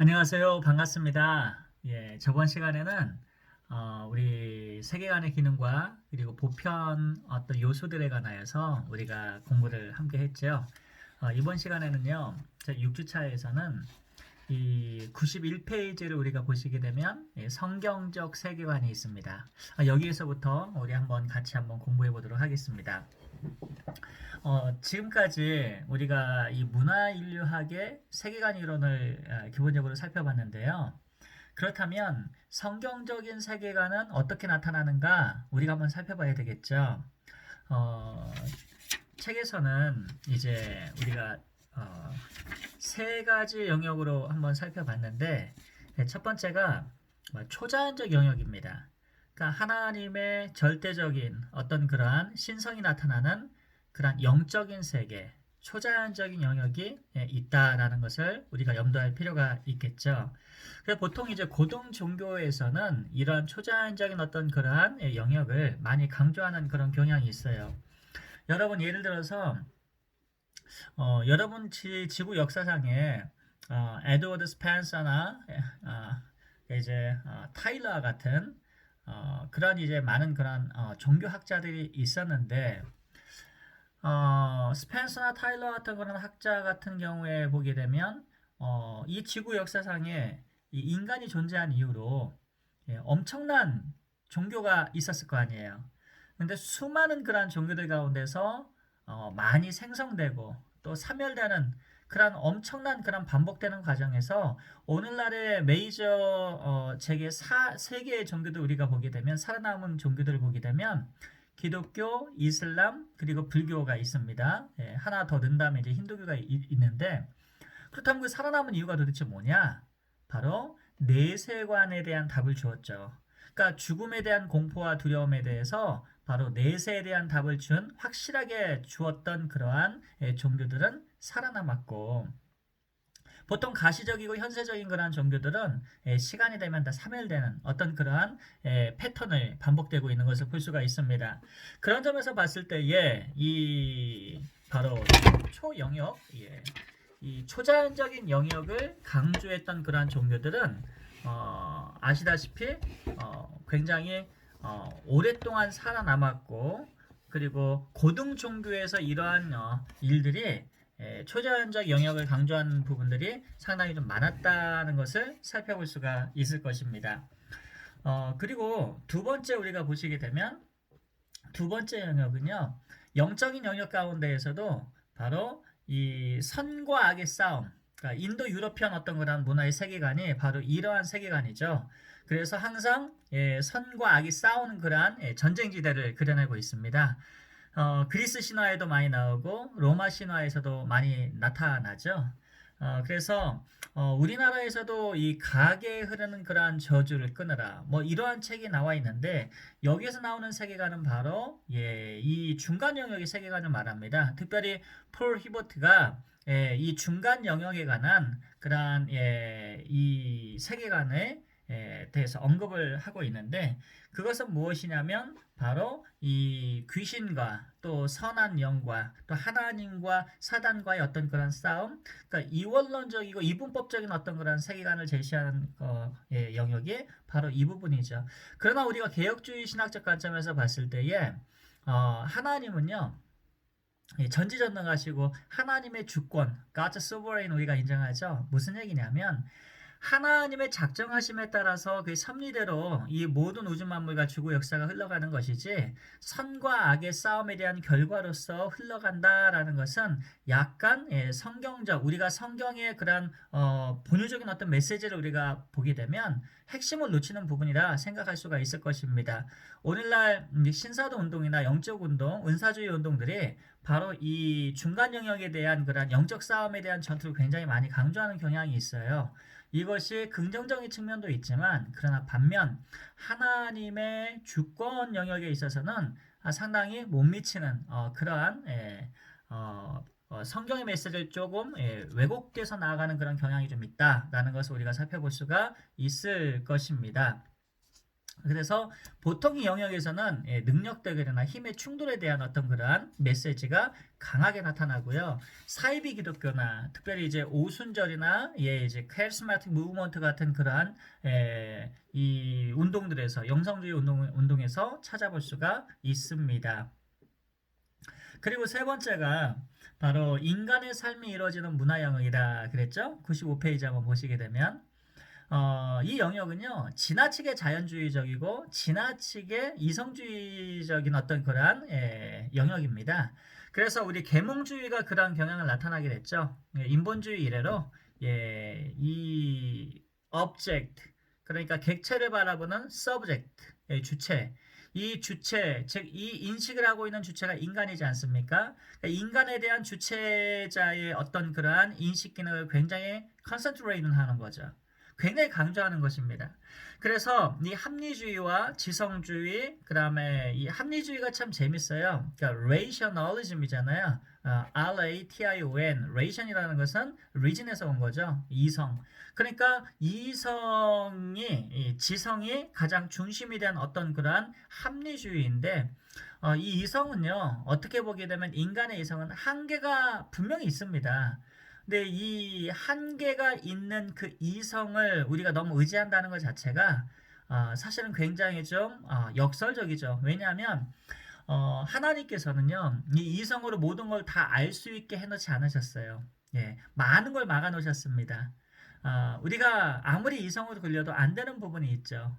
안녕하세요. 반갑습니다. 저번 시간에는 우리 세계관의 기능과 그리고 보편 어떤 요소들에 관하여서 우리가 공부를 함께 했죠. 이번 시간에는요, 제 6주차에서는 이 91페이지를 우리가 보시게 되면 성경적 세계관이 있습니다. 여기에서부터 우리 같이 한번 공부해 보도록 하겠습니다. 지금까지 우리가 이 문화인류학의 세계관 이론을 기본적으로 살펴봤는데요. 그렇다면 성경적인 세계관은 어떻게 나타나는가 우리가 한번 살펴봐야 되겠죠. 어, 책에서는 이제 우리가 세 가지 영역으로 한번 살펴봤는데 첫 번째가 초자연적 영역입니다. 그러니까 하나님의 절대적인 어떤 그러한 신성이 나타나는 그러한 영적인 세계, 초자연적인 영역이 있다라는 것을 우리가 염두할 필요가 있겠죠. 그래서 보통 이제 고등 종교에서는 이러한 초자연적인 어떤 그러한 영역을 많이 강조하는 그런 경향이 있어요. 여러분 예를 들어서 여러분 지구 역사상에 에드워드 스펜서나 타일러 같은 그런 이제 많은 그런 종교학자들이 있었는데 스펜서나 타일러 같은 그런 학자 같은 경우에 보게 되면 이 지구 역사상에 이 인간이 존재한 이후로 엄청난 종교가 있었을 거 아니에요. 근데 수많은 그러한 종교들 가운데서 많이 생성되고 또 사멸되는 그런 엄청난 그런 반복되는 과정에서 오늘날의 메이저 세계 3개의 종교들 우리가 보게 되면 살아남은 종교들을 보게 되면 기독교, 이슬람 그리고 불교가 있습니다. 하나 더 넣는다면 이제 힌두교가 있는데 그렇다면 그 살아남은 이유가 도대체 뭐냐? 바로 내세관에 대한 답을 주었죠. 그러니까 죽음에 대한 공포와 두려움에 대해서 바로 내세에 대한 답을 준 확실하게 주었던 그러한 종교들은 살아남았고 보통 가시적이고 현세적인 그러한 종교들은 시간이 되면 다 사멸되는 어떤 그러한 패턴을 반복되고 있는 것을 볼 수가 있습니다. 그런 점에서 봤을 때에 이 바로 초영역, 이 초자연적인 영역을 강조했던 그러한 종교들은 아시다시피 굉장히 오랫동안 살아남았고 그리고 고등 종교에서 이러한 일들이 초자연적 영역을 강조하는 부분들이 상당히 좀 많았다는 것을 살펴볼 수가 있을 것입니다. 그리고 두 번째 우리가 보시게 되면 두 번째 영역은요. 영적인 영역 가운데에서도 바로 이 선과 악의 싸움, 그러니까 인도 유러피안 어떤 그런 문화의 세계관이 바로 이러한 세계관이죠. 그래서 항상 선과 악이 싸우는 그러한 전쟁지대를 그려내고 있습니다. 그리스 신화에도 많이 나오고 로마 신화에서도 많이 나타나죠. 그래서 우리나라에서도 이 가게에 흐르는 그러한 저주를 끊으라 뭐 이러한 책이 나와 있는데 여기에서 나오는 세계관은 바로 이 중간 영역의 세계관을 말합니다. 특별히 폴 히버트가 이 중간 영역에 관한 그러한 이 세계관에 대해서 언급을 하고 있는데 그것은 무엇이냐면 바로 이 귀신과 또 선한 영과 또 하나님과 사단과의 어떤 그런 싸움, 그러니까 이원론적이고 이분법적인 어떤 그런 세계관을 제시하는 영역이 바로 이 부분이죠. 그러나 우리가 개혁주의 신학적 관점에서 봤을 때에 하나님은요. 전지전능하시고 하나님의 주권, God's sovereign 우리가 인정하죠. 무슨 얘기냐면 하나님의 작정하심에 따라서 그 섭리대로 이 모든 우주 만물과 지구 역사가 흘러가는 것이지 선과 악의 싸움에 대한 결과로서 흘러간다라는 것은 약간 성경적 우리가 성경의 그런 본유적인 어떤 메시지를 우리가 보게 되면 핵심을 놓치는 부분이라 생각할 수가 있을 것입니다. 오늘날 신사도 운동이나 영적 운동, 은사주의 운동들이 바로 이 중간 영역에 대한 그런 영적 싸움에 대한 전투를 굉장히 많이 강조하는 경향이 있어요. 이것이 긍정적인 측면도 있지만 그러나 반면 하나님의 주권 영역에 있어서는 상당히 못 미치는 그러한 성경의 메시지를 조금 왜곡돼서 나아가는 그런 경향이 좀 있다라는 것을 우리가 살펴볼 수가 있을 것입니다. 그래서 보통 이 영역에서는 능력 대결이나 힘의 충돌에 대한 어떤 그러한 메시지가 강하게 나타나고요. 사이비 기독교나 특별히 이제 오순절이나 이제 카리스마틱 무브먼트 같은 그러한 이 운동들에서 영성주의 운동에서 찾아볼 수가 있습니다. 그리고 세 번째가 바로 인간의 삶이 이루어지는 문화 영역이다 그랬죠? 95페이지 한번 보시게 되면 이 영역은요, 지나치게 자연주의적이고, 지나치게 이성주의적인 어떤 그러한, 영역입니다. 그래서 우리 계몽주의가 그러한 경향을 나타나게 됐죠. 인본주의 이래로, 이 object, 그러니까 객체를 바라보는 subject, 주체, 이 주체, 즉, 이 인식을 하고 있는 주체가 인간이지 않습니까? 그러니까 인간에 대한 주체자의 어떤 그러한 인식 기능을 굉장히 컨센트레이트 하는 거죠. 굉장히 강조하는 것입니다. 그래서 이 합리주의와 지성주의, 그 다음에 이 합리주의가 참 재밌어요. 그러니까 rationalism이잖아요. R-A-T-I-O-N, ration이라는 것은 reason에서 온 거죠. 이성. 그러니까 이성이, 지성이 가장 중심이 된 어떤 그러한 합리주의인데, 이 이성은요, 어떻게 보게 되면 인간의 이성은 한계가 분명히 있습니다. 근데 이 한계가 있는 그 이성을 우리가 너무 의지한다는 것 자체가 사실은 굉장히 좀 역설적이죠. 왜냐하면 하나님께서는요, 이 이성으로 모든 걸 다 알 수 있게 해놓지 않으셨어요. 많은 걸 막아 놓으셨습니다. 우리가 아무리 이성으로 걸려도 안 되는 부분이 있죠.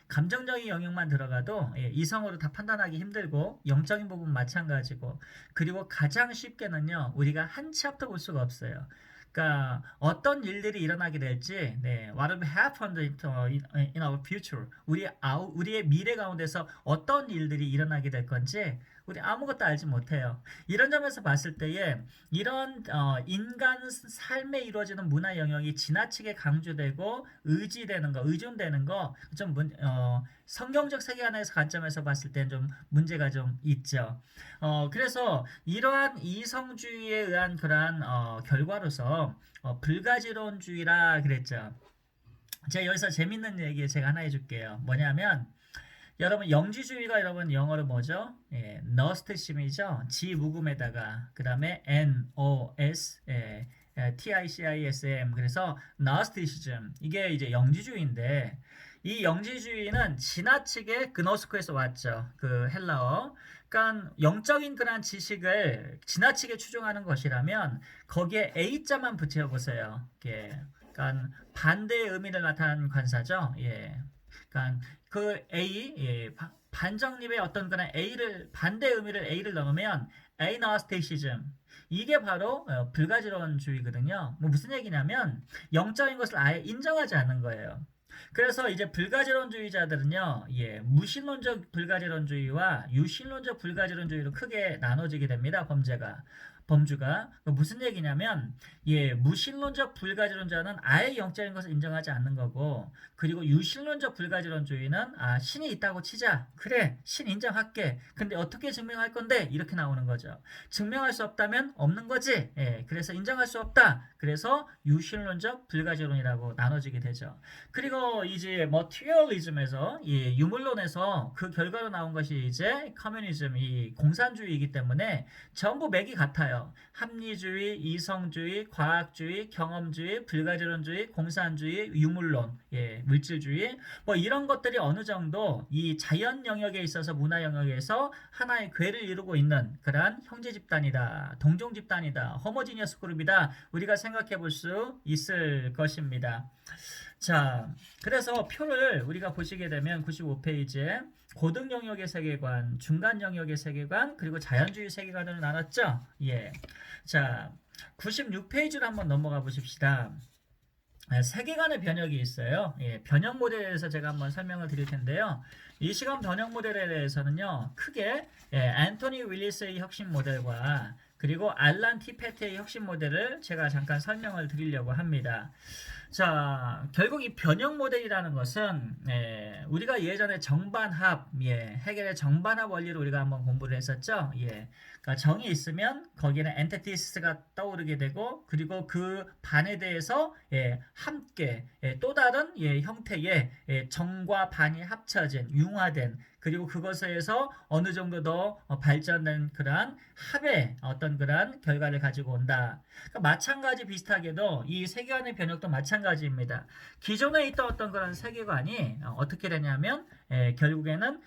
감정적인 영역만 들어가도 이성으로 다 판단하기 힘들고 영적인 부분 마찬가지고 그리고 가장 쉽게는요 우리가 한 치 앞도 볼 수가 없어요. 그러니까 어떤 일들이 일어나게 될지, what will happen in our future, 우리의 미래 가운데서 어떤 일들이 일어나게 될 건지 우리 아무것도 알지 못해요. 이런 점에서 봤을 때에 이런 인간 삶에 이루어지는 문화 영역이 지나치게 강조되고 의지되는 거, 의존되는 거, 좀 성경적 세계관에서 관점에서 봤을 때는 좀 문제가 좀 있죠. 그래서 이러한 이성주의에 의한 그러한 결과로서 불가지론주의라 그랬죠. 제가 여기서 재밌는 얘기 제가 하나 해줄게요. 뭐냐면 여러분 영지주의가 여러분 영어로 뭐죠? 너스티즘이죠. 지 묵음에다가 그 다음에 N-O-S T-I-C-I-S-M 그래서 너스티시즘 이게 이제 영지주의인데 이 영지주의는 지나치게 그노스코에서 왔죠. 그 헬라어. 그러니까 영적인 그런 지식을 지나치게 추종하는 것이라면 거기에 A자만 붙여보세요. 그러니까 반대의 의미를 나타내는 관사죠. 그러니까 그 A 반정립의 어떤 그런 A를 반대 의미를 A를 넣으면 에이너스테이시즘 이게 바로 불가지론주의거든요. 뭐 무슨 얘기냐면 영적인 것을 아예 인정하지 않는 거예요. 그래서 이제 불가지론주의자들은요, 무신론적 불가지론주의와 유신론적 불가지론주의로 크게 나눠지게 됩니다. 범주가 무슨 얘기냐면 무신론적 불가지론자는 아예 영적인 것을 인정하지 않는 거고 그리고 유신론적 불가지론주의는 신이 있다고 치자 그래 신 인정할게 근데 어떻게 증명할 건데 이렇게 나오는 거죠. 증명할 수 없다면 없는 거지. 그래서 인정할 수 없다. 그래서 유신론적 불가지론이라고 나눠지게 되죠. 그리고 이제 머티리얼리즘에서 유물론에서 그 결과로 나온 것이 이제 커뮤니즘 이 공산주의이기 때문에 전부 맥이 같아요. 합리주의, 이성주의, 과학주의, 경험주의, 불가지론주의, 공산주의, 유물론, 물질주의 뭐 이런 것들이 어느 정도 이 자연 영역에 있어서 문화 영역에서 하나의 궤를 이루고 있는 그러한 형제 집단이다, 동종 집단이다, 호모지니어스 그룹이다 우리가 생각해 볼 수 있을 것입니다. 자, 그래서 표를 우리가 보시게 되면 95페이지에 고등 영역의 세계관, 중간 영역의 세계관, 그리고 자연주의 세계관으로 나눴죠? 자, 96페이지로 한번 넘어가 보십시다. 세계관의 변혁이 있어요. 변형 모델에 대해서 제가 한번 설명을 드릴 텐데요. 이 시간 변형 모델에 대해서는요, 크게 앤토니 윌리스의 혁신 모델과 그리고 알란 티페트의 혁신 모델을 제가 잠깐 설명을 드리려고 합니다. 자, 결국 이 변형 모델이라는 것은 우리가 예전에 정반합, 해겔의 정반합 원리를 우리가 한번 공부를 했었죠. 그러니까 정이 있으면 거기에는 엔티티스가 떠오르게 되고, 그리고 그 반에 대해서 함께 또 다른 형태의 정과 반이 합쳐진 융화된, 그리고 그것에서 어느 정도 더 발전된 그러한 합의 어떤 그러한 결과를 가지고 온다. 그러니까 마찬가지 비슷하게도 이 세계관의 변혁도 마찬가지입니다. 기존에 있던 어떤 그런 세계관이 어떻게 되냐면 결국에는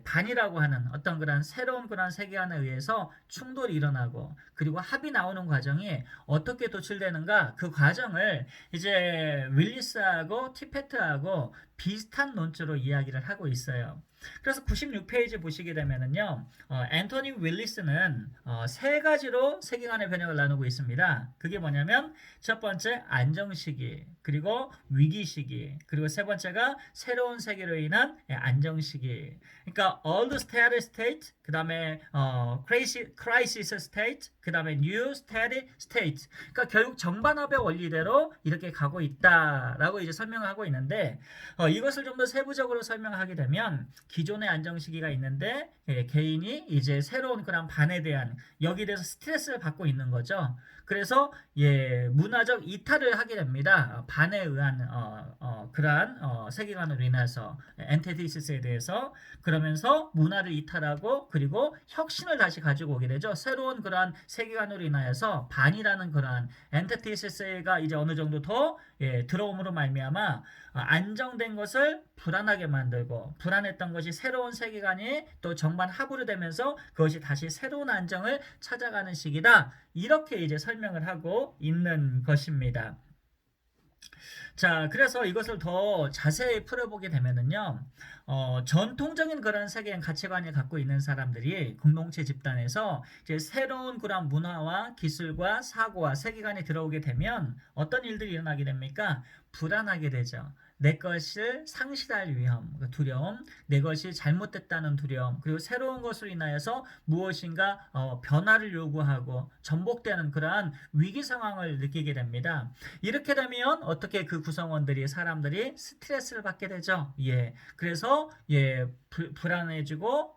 반이라고 하는 어떤 그런 새로운 그런 세계관에 의해서 충돌이 일어나고, 그리고 합이 나오는 과정이 어떻게 도출되는가, 그 과정을 이제 윌리스하고 티페트하고 비슷한 논조로 이야기를 하고 있어요. 그래서 96페이지 보시게 되면은요, 앤토니 윌리스는 세 가지로 세계관의 변형을 나누고 있습니다. 그게 뭐냐면 첫 번째 안정 시기, 그리고 위기 시기, 그리고 세 번째가 새로운 세계로 인한 안정 시기. 그러니까 old steady state, 그 다음에 crisis state, 그 다음에 new steady state. 그러니까 결국 정반합의 원리대로 이렇게 가고 있다라고 이제 설명을 하고 있는데, 이것을 좀 더 세부적으로 설명하게 되면 기존의 안정 시기가 있는데 개인이 이제 새로운 그런 반에 대한, 여기에 대해서 스트레스를 받고 있는 거죠. 그래서 문화적 이탈을 하게 됩니다. 반에 의한 그러한 세계관으로 인해서 엔티티시스에 대해서. 그러면서 문화를 이탈하고, 그리고 혁신을 다시 가지고 오게 되죠. 새로운 그러한 세계관으로 인하여서 반이라는 그러한 엔티티시스가 이제 어느 정도 더 들어옴으로 말미암아 안정된 것을 불안하게 만들고, 불안했던 것이 새로운 세계관이 또 정반합으로 되면서 그것이 다시 새로운 안정을 찾아가는 시기다. 이렇게 이제 설명을 하고 있는 것입니다. 자, 그래서 이것을 더 자세히 풀어보게 되면은요, 전통적인 그런 세계관 가치관을 갖고 있는 사람들이 공동체 집단에서 이제 새로운 그런 문화와 기술과 사고와 세계관이 들어오게 되면 어떤 일들이 일어나게 됩니까? 불안하게 되죠. 내 것을 상실할 위험, 두려움, 내 것이 잘못됐다는 두려움, 그리고 새로운 것으로 인하여서 무엇인가 변화를 요구하고 전복되는 그러한 위기 상황을 느끼게 됩니다. 이렇게 되면 어떻게 그 구성원들이, 사람들이 스트레스를 받게 되죠. 그래서 불안해지고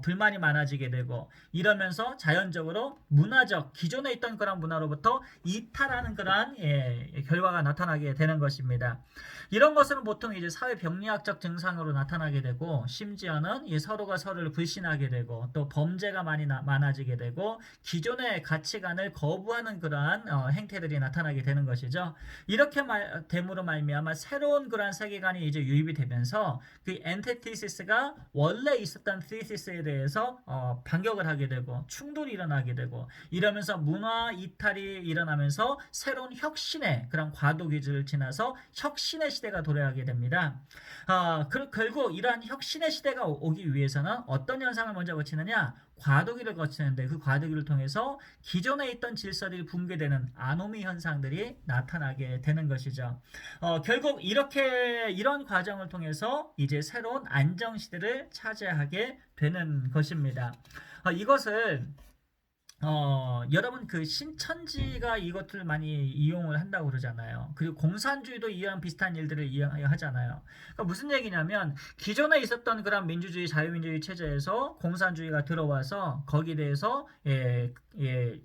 불만이 많아지게 되고, 이러면서 자연적으로 문화적, 기존에 있던 그런 문화로부터 이탈하는 그러한 결과가 나타나게 되는 것입니다. 이런 것은 보통 이제 사회 병리학적 증상으로 나타나게 되고, 심지어는 서로가 서로를 불신하게 되고, 또 범죄가 많아지게 되고, 기존의 가치관을 거부하는 그러한 행태들이 나타나게 되는 것이죠. 이렇게 됨으로 말미암아 새로운 그러한 세계관이 이제 유입이 되면서 그 엔티티시스가 원래 있었던 티시스에 대해서 반격을 하게 되고, 충돌이 일어나게 되고, 이러면서 문화 이탈이 일어나면서 새로운 혁신의 그런 과도기를 지나서 혁신의 시대가 도래하게 됩니다. 결국 이러한 혁신의 시대가 오기 위해서는 어떤 현상을 먼저 거치느냐? 과도기를 거치는데, 그 과도기를 통해서 기존에 있던 질서들이 붕괴되는 아노미 현상들이 나타나게 되는 것이죠. 결국 이런 과정을 통해서 이제 새로운 안정 시대를 차지하게 되는 것입니다. 이것을 여러분 그 신천지가 이것을 많이 이용을 한다고 그러잖아요. 그리고 공산주의도 이런 비슷한 일들을 이용하잖아요. 그러니까 무슨 얘기냐면 기존에 있었던 그런 민주주의, 자유민주주의 체제에서 공산주의가 들어와서 거기에 대해서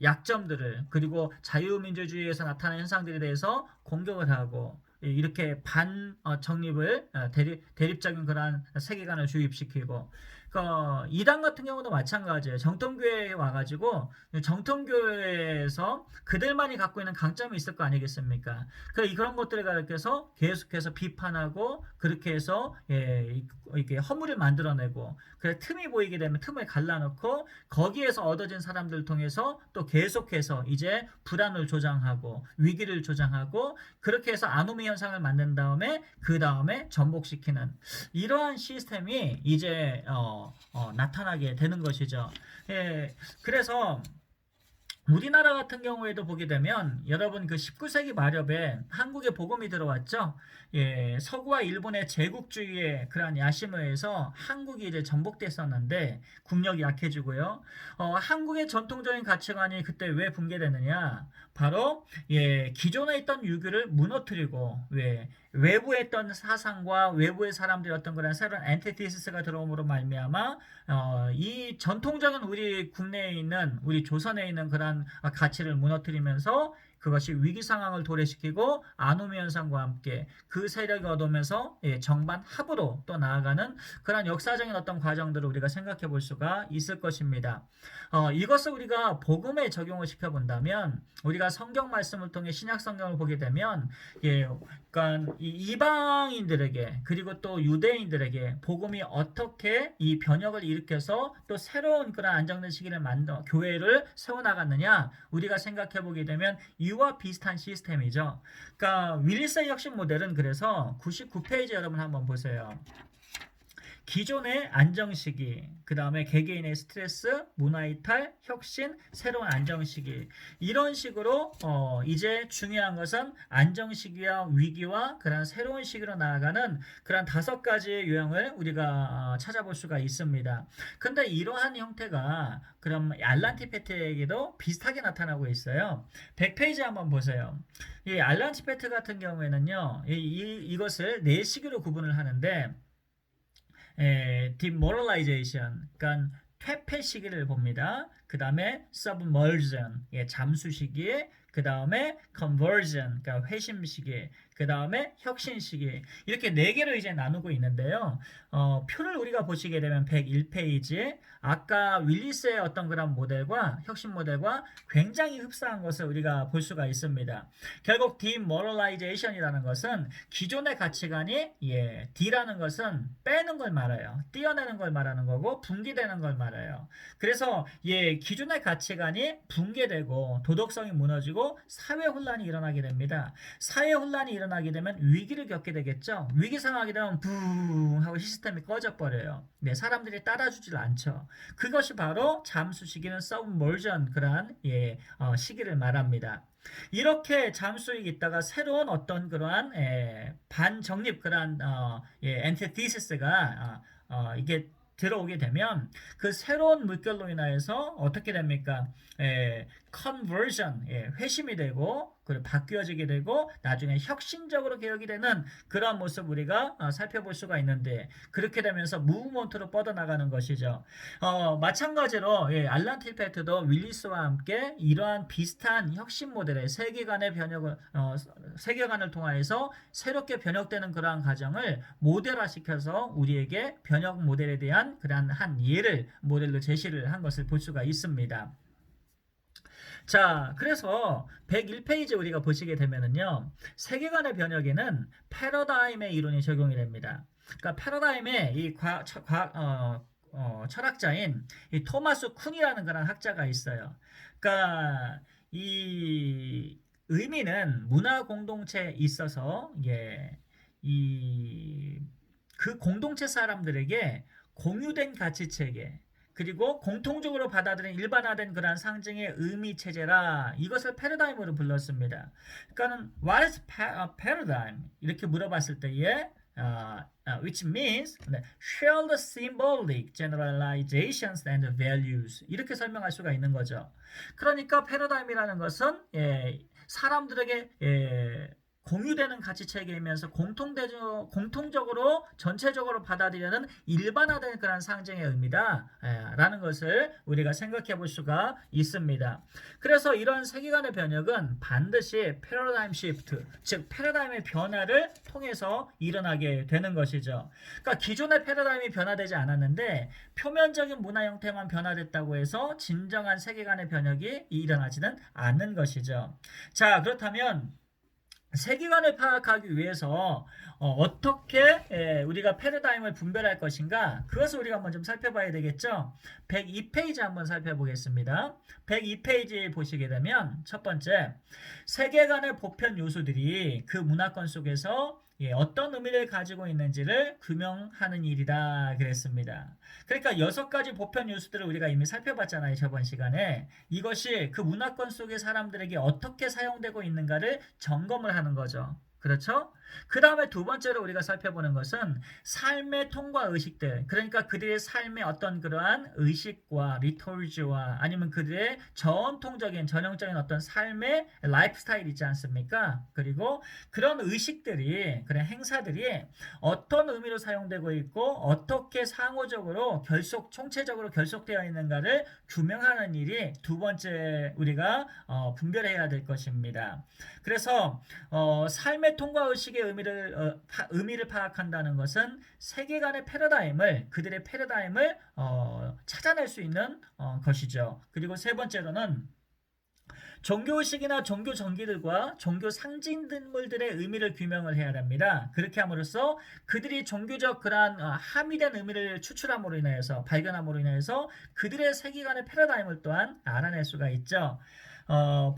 약점들을, 그리고 자유민주주의에서 나타나는 현상들에 대해서 공격을 하고, 이렇게 정립을 대립적인 그런 세계관을 주입시키고, 이단 같은 경우도 마찬가지예요. 정통교회에 와가지고 정통교회에서 그들만이 갖고 있는 강점이 있을 거 아니겠습니까? 그런 것들을 가르쳐서 계속해서 비판하고, 그렇게 해서 이렇게 허물을 만들어내고, 그래 틈이 보이게 되면 틈을 갈라놓고, 거기에서 얻어진 사람들을 통해서 또 계속해서 이제 불안을 조장하고 위기를 조장하고, 그렇게 해서 아노미 현상을 만든 다음에 그 다음에 전복시키는 이러한 시스템이 이제 나타나게 되는 것이죠. 그래서 우리나라 같은 경우에도 보게 되면 여러분 그 19세기 말엽에 한국에 복음이 들어왔죠. 예, 서구와 일본의 제국주의의 그러한 야심에 의해서 한국이 이제 전복됐었는데 국력이 약해지고요. 한국의 전통적인 가치관이 그때 왜 붕괴되느냐? 바로 예, 기존에 있던 유교를 무너뜨리고 외부에 있던 사상과 외부의 사람들이 어떤 그런 새로운 엔티티시스가 들어옴으로 말미암아 이 전통적인 우리 국내에 있는 우리 조선에 있는 그런 가치를 무너뜨리면서 그것이 위기 상황을 도래시키고 아노미 현상과 함께 그 세력이 얻으면서 정반 합으로 또 나아가는 그런 역사적인 어떤 과정들을 우리가 생각해 볼 수가 있을 것입니다. 이것을 우리가 복음에 적용을 시켜본다면 우리가 성경 말씀을 통해 신약 성경을 보게 되면 그러니까 이방인들에게 그리고 또 유대인들에게 복음이 어떻게 이 변혁을 일으켜서 또 새로운 그런 안정된 시기를 만들어 교회를 세워나갔느냐 우리가 생각해 보게 되면 이와 비슷한 시스템이죠. 그러니까 윌리스의 혁신 모델은 그래서 99페이지 여러분 한번 보세요. 기존의 안정시기, 그 다음에 개개인의 스트레스, 문화이탈, 혁신, 새로운 안정시기 이런 식으로 이제 중요한 것은 안정시기와 위기와 그런 새로운 시기로 나아가는 그런 5가지의 유형을 우리가 찾아볼 수가 있습니다. 근데 이러한 형태가 그럼 알란티페트에게도 비슷하게 나타나고 있어요. 100페이지 한번 보세요. 이 알란티페트 같은 경우에는요, 이것을 4시기로 구분을 하는데 demoralization, 그러니까 퇴폐 시기를 봅니다. 그 다음에 submersion, 잠수 시기, 그 다음에 conversion, 그러니까 회심 시기, 그 다음에 혁신 시기 이렇게 4개로 이제 나누고 있는데요. 표를 우리가 보시게 되면 101페이지 아까 윌리스의 어떤 그런 모델과 혁신 모델과 굉장히 흡사한 것을 우리가 볼 수가 있습니다. 결국 demoralization이라는 것은 기존의 가치관이 D라는 것은 빼는 걸 말해요. 떼어내는 걸 말하는 거고 붕괴되는 걸 말해요. 그래서 기존의 가치관이 붕괴되고 도덕성이 무너지고 사회 혼란이 일어나게 됩니다. 사회 혼란이 일어나게 되면 위기를 겪게 되겠죠. 위기 상황이 되면 붕 하고 시스템이 꺼져버려요. 사람들이 따라주질 않죠. 그것이 바로 잠수 시기는 submersion 그러한 시기를 말합니다. 이렇게 잠수에 있다가 새로운 어떤 그러한 반정립 그러한 엔티티시스가 이게 들어오게 되면 그 새로운 물결로 인하여서 어떻게 됩니까? conversion, 회심이 되고 그리고 바뀌어지게 되고 나중에 혁신적으로 개혁이 되는 그런 모습 우리가 살펴볼 수가 있는데 그렇게 되면서 무브먼트로 뻗어나가는 것이죠. 마찬가지로 알란티페트도 윌리스와 함께 이러한 비슷한 혁신 모델의 세계관의 변혁을 세계관을 통하여서 새롭게 변혁되는 그러한 과정을 모델화시켜서 우리에게 변혁 모델에 대한 그러한 한 예를 모델로 제시를 한 것을 볼 수가 있습니다. 자, 그래서 101페이지 우리가 보시게 되면은요, 세계관의 변혁에는 패러다임의 이론이 적용이 됩니다. 그러니까 패러다임의 이 철학자인 이 토마스 쿤이라는 그런 학자가 있어요. 그러니까 이 의미는 문화 공동체에 있어서 그 공동체 사람들에게 공유된 가치 체계 그리고 공통적으로 받아들인 일반화된 그러한 상징의 의미 체제라 이것을 패러다임으로 불렀습니다. 그러니까는 what is paradigm 이렇게 물어봤을 때에 which means shared symbolic generalizations and values 이렇게 설명할 수가 있는 거죠. 그러니까 패러다임이라는 것은 사람들에게 공유되는 가치 체계이면서 공통적으로 전체적으로 받아들이는 일반화된 그런 상징의 의미다 라는 것을 우리가 생각해 볼 수가 있습니다. 그래서 이런 세계관의 변혁은 반드시 패러다임 시프트 즉 패러다임의 변화를 통해서 일어나게 되는 것이죠. 그러니까 기존의 패러다임이 변화되지 않았는데 표면적인 문화 형태만 변화됐다고 해서 진정한 세계관의 변혁이 일어나지는 않는 것이죠. 자, 그렇다면 세계관을 파악하기 위해서 어떻게 우리가 패러다임을 분별할 것인가 그것을 우리가 한번 좀 살펴봐야 되겠죠. 102페이지 한번 살펴보겠습니다. 102페이지 보시게 되면 첫 번째 세계관의 보편 요소들이 그 문화권 속에서 예, 어떤 의미를 가지고 있는지를 규명하는 일이다 그랬습니다. 그러니까 6가지 보편 요소들을 우리가 이미 살펴봤잖아요. 저번 시간에. 이것이 그 문화권 속의 사람들에게 어떻게 사용되고 있는가를 점검을 하는 거죠. 그렇죠? 그 다음에 두 번째로 우리가 살펴보는 것은 삶의 통과 의식들, 그러니까 그들의 삶의 어떤 그러한 의식과 리토르지와 아니면 그들의 전통적인 전형적인 어떤 삶의 라이프 스타일 있지 않습니까? 그리고 그런 의식들이, 그런 행사들이 어떤 의미로 사용되고 있고 어떻게 상호적으로 총체적으로 결속되어 있는가를 규명하는 일이 두 번째 우리가 분별해야 될 것입니다. 그래서 삶의 통과 의식의 의미를 파악한다는 것은 세계관의 패러다임을 그들의 패러다임을 찾아낼 수 있는 것이죠. 그리고 세 번째로는 종교의식이나 종교 정기들과 종교 상징물들의 의미를 규명을 해야 됩니다. 그렇게 함으로써 그들이 종교적 그러한 함의된 의미를 추출함으로 인해서 발견함으로 인해서 그들의 세계관의 패러다임을 또한 알아낼 수가 있죠.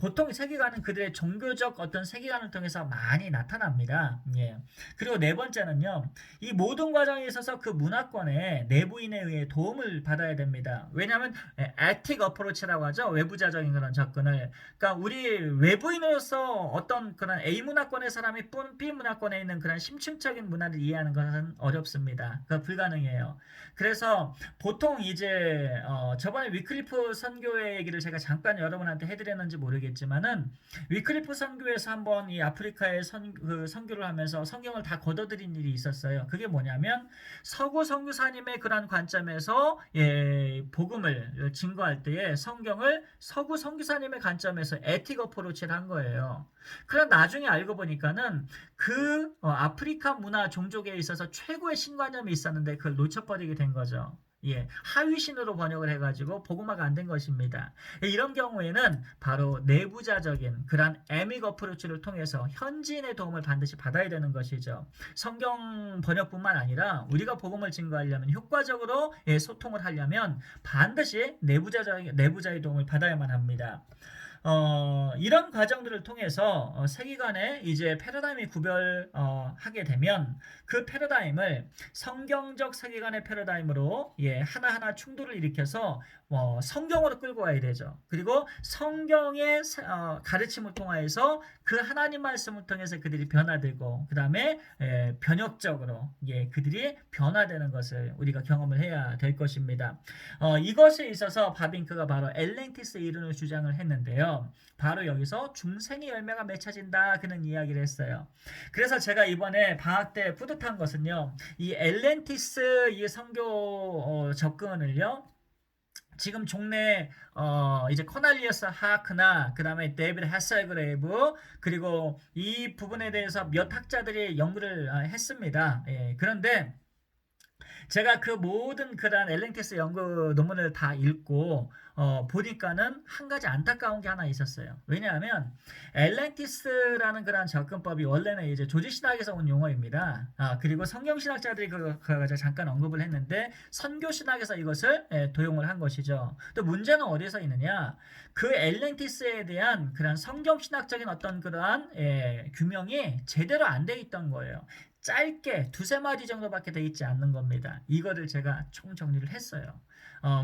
보통 세계관은 그들의 종교적 어떤 세계관을 통해서 많이 나타납니다. 예. 그리고 네 번째는요, 이 모든 과정에 있어서 그 문화권의 내부인에 의해 도움을 받아야 됩니다. 왜냐하면 ethic approach라고 하죠. 외부자적인 그런 접근을. 그러니까 우리 외부인으로서 어떤 그런 A 문화권의 사람이 B 문화권에 있는 그런 심층적인 문화를 이해하는 것은 어렵습니다. 그 불가능해요. 그래서 보통 이제 저번에 위클리프 선교회 얘기를 제가 잠깐 여러분한테 해드렸는지 모르겠지만은 위클리프 선교회에서 한번 이 아프리카에 선교를 하면서 성경을 다 걷어들인 일이 있었어요. 그게 뭐냐면 서구 선교사님의 그런 관점에서 복음을 증거할 때에 성경을 서구 선교사님의 관점에서 에틱 어프로치를 한 거예요. 그럼 나중에 알고 보니까는 그 아프리카 문화 종족에 있어서 최고의 신관념이 있었는데 그걸 놓쳐버리게 된 거죠. 예, 하위신으로 번역을 해가지고 복음화가 안 된 것입니다. 이런 경우에는 바로 내부자적인 그런 에믹 어프로치를 통해서 현지인의 도움을 반드시 받아야 되는 것이죠. 성경 번역뿐만 아니라 우리가 복음을 증거하려면 효과적으로 소통을 하려면 반드시 내부자의 도움을 받아야만 합니다. 이런 과정들을 통해서 세계관의 이제 패러다임이 구별하게 되면 그 패러다임을 성경적 세계관의 패러다임으로 하나하나 충돌을 일으켜서 성경으로 끌고 와야 되죠. 그리고 성경의 가르침을 통하여서 그 하나님 말씀을 통해서 그들이 변화되고 그 다음에 변혁적으로 그들이 변화되는 것을 우리가 경험을 해야 될 것입니다. 이것에 있어서 바빙크가 바로 엘렌티스 이론을 주장을 했는데요. 바로 여기서 중생의 열매가 맺혀진다 그런 이야기를 했어요. 그래서 제가 이번에 방학 때 뿌듯한 것은요, 이 엘렌티스 이 선교 접근을요, 지금 종래 이제 코넬리어스 하크나 그 다음에 데이비드 헤셀그레이브 그리고 이 부분에 대해서 몇 학자들이 연구를 했습니다. 그런데 제가 그 모든 그런 엘렌티스 연구 논문을 다 읽고 보니까는 한 가지 안타까운 게 하나 있었어요. 왜냐하면 엘렌티스라는 그런 접근법이 원래는 이제 조지신학에서 온 용어입니다. 그리고 성경신학자들이 그걸 잠깐 언급을 했는데 선교신학에서 이것을 도용을 한 것이죠. 또 문제는 어디서 있느냐? 그 엘렌티스에 대한 그런 성경신학적인 어떤 그러한 규명이 제대로 안 돼 있던 거예요. 짧게 두세 마디 정도밖에 돼 있지 않는 겁니다. 이거를 제가 총 정리를 했어요.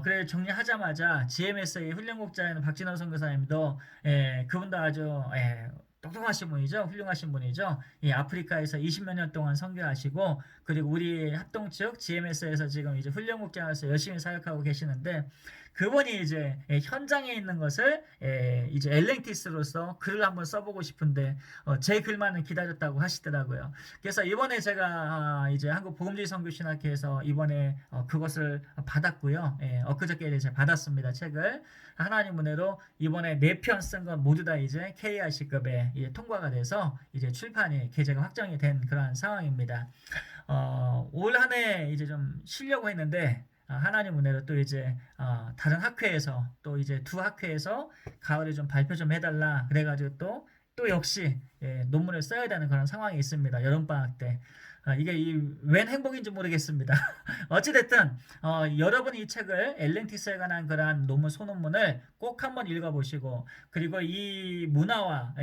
그래 정리하자마자 GMS의 훈련국자인 박진호 선교사님도 그분도 아주 똑똑하신 분이죠. 훌륭하신 분이죠. 아프리카에서 20몇 년 동안 선교하시고 그리고 우리 합동 측 GMS에서 지금 이제 훈련국장으로서 열심히 사역하고 계시는데 그분이 이제 현장에 있는 것을 이제 엘렌티스로서 글을 한번 써보고 싶은데 제 글만은 기다렸다고 하시더라고요. 그래서 이번에 제가 이제 한국 복음주의 선교신학회에서 이번에 그것을 받았고요. 엊그저께 이제 받았습니다. 책을 하나님 은혜로 이번에 4편 쓴 건 모두 다 이제 KRC급에 통과가 돼서 이제 출판이 계제가 확정이 된 그러한 상황입니다. 올 한 해 이제 좀 쉬려고 했는데 하나님 은혜로 또 이제 다른 학회에서 또 이제 두 학회에서 가을에 좀 발표 좀 해달라 그래가지고 또 또 역시 논문을 써야 되는 그런 상황이 있습니다. 여름방학 때. 이게 웬 행복인지 모르겠습니다. 어찌됐든 여러분이 이 책을 엘렌티스에 관한 그러한 논문 소논문을 꼭 한번 읽어보시고 그리고 이 문화와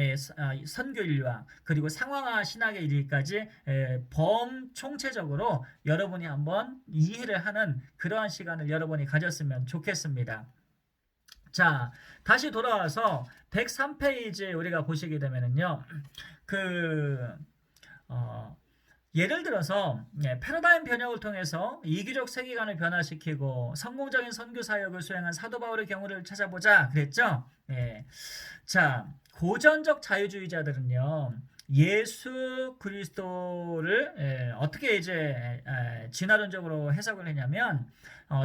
선교인류와 그리고 상황화 신학의 이르기까지 범총체적으로 여러분이 한번 이해를 하는 그러한 시간을 여러분이 가졌으면 좋겠습니다. 자, 다시 돌아와서 103페이지 우리가 보시게 되면은요. 예를 들어서 패러다임 변혁을 통해서 이기적 세계관을 변화시키고 성공적인 선교 사역을 수행한 사도 바울의 경우를 찾아보자 그랬죠. 자, 고전적 자유주의자들은요. 예수 그리스도를 어떻게 이제 진화론적으로 해석을 했냐면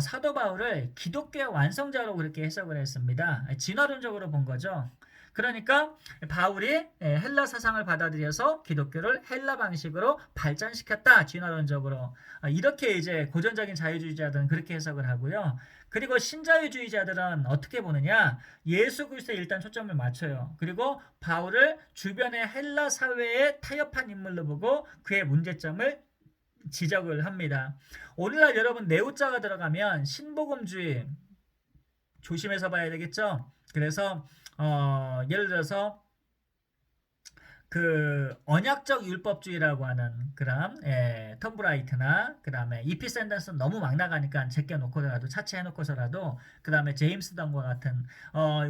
사도 바울을 기독교의 완성자로 그렇게 해석을 했습니다. 진화론적으로 본 거죠. 그러니까 바울이 헬라 사상을 받아들여서 기독교를 헬라 방식으로 발전시켰다. 진화론적으로. 이렇게 이제 고전적인 자유주의자들은 그렇게 해석을 하고요. 그리고 신자유주의자들은 어떻게 보느냐? 예수 그리스도에 일단 초점을 맞춰요. 그리고 바울을 주변의 헬라 사회에 타협한 인물로 보고 그의 문제점을 지적을 합니다. 오늘날 여러분 네오자가 들어가면 신복음주의 조심해서 봐야 되겠죠? 그래서 예를 들어서 그 언약적 율법주의라고 하는 그런 텀브라이트나 그 다음에 이피 샌더슨 너무 막 나가니까 제껴놓고서라도 차치해놓고서라도 그 다음에 제임스 던과 같은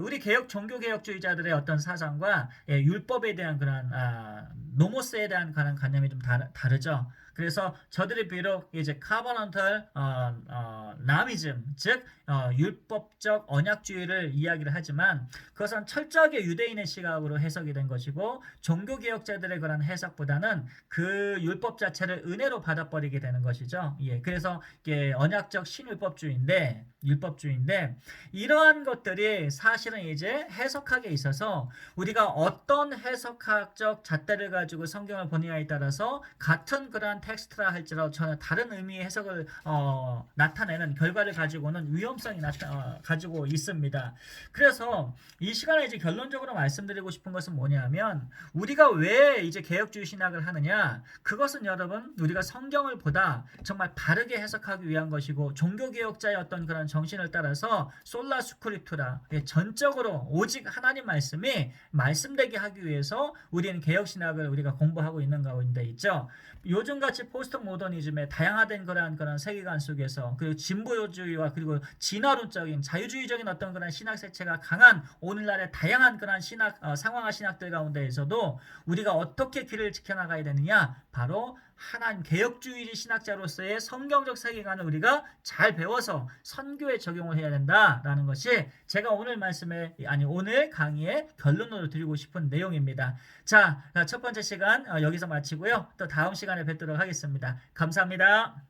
우리 개혁 종교개혁주의자들의 어떤 사상과 율법에 대한 그런 노모스에 대한 그런 관념이 좀 다르죠. 그래서 저들이 비록 이제 카버넌털 나미즘 즉 율법적 언약주의를 이야기를 하지만 그것은 철저하게 유대인의 시각으로 해석이 된 것이고 종교개혁자들의 그런 해석보다는 그 율법 자체를 은혜로 받아버리게 되는 것이죠. 그래서 이게 언약적 신율법주의인데 이러한 것들이 사실은 이제 해석학에 있어서 우리가 어떤 해석학적 잣대를 가지고 성경을 보느냐에 따라서 같은 그러한 텍스트라 할지라도 전혀 다른 의미의 해석을 나타내는 결과를 가지고는 위험성이 가지고 있습니다. 그래서 이 시간에 이제 결론적으로 말씀드리고 싶은 것은 뭐냐면 우리가 왜 이제 개혁주의 신학을 하느냐? 그것은 여러분 우리가 성경을 보다 정말 바르게 해석하기 위한 것이고 종교개혁자의 어떤 그런 정신을 따라서 솔라 스크립투라 전적으로 오직 하나님 말씀이 말씀되게 하기 위해서 우리는 개혁신학을 우리가 공부하고 있는 가운데 있죠. 요즘같이 포스트 모더니즘의 다양화된 그런 세계관 속에서 그리고 진보주의와 그리고 진화론적인 자유주의적인 어떤 그런 신학 색채가 강한 오늘날의 다양한 그런 신학 상황화 신학들 가운데에서도 우리가 어떻게 길을 지켜나가야 되느냐? 바로 하나님 개혁주의 신학자로서의 성경적 세계관을 우리가 잘 배워서 선교에 적용을 해야 된다라는 것이 제가 오늘 오늘 강의의 결론으로 드리고 싶은 내용입니다. 자, 첫 번째 시간 여기서 마치고요. 또 다음 시간에 뵙도록 하겠습니다. 감사합니다.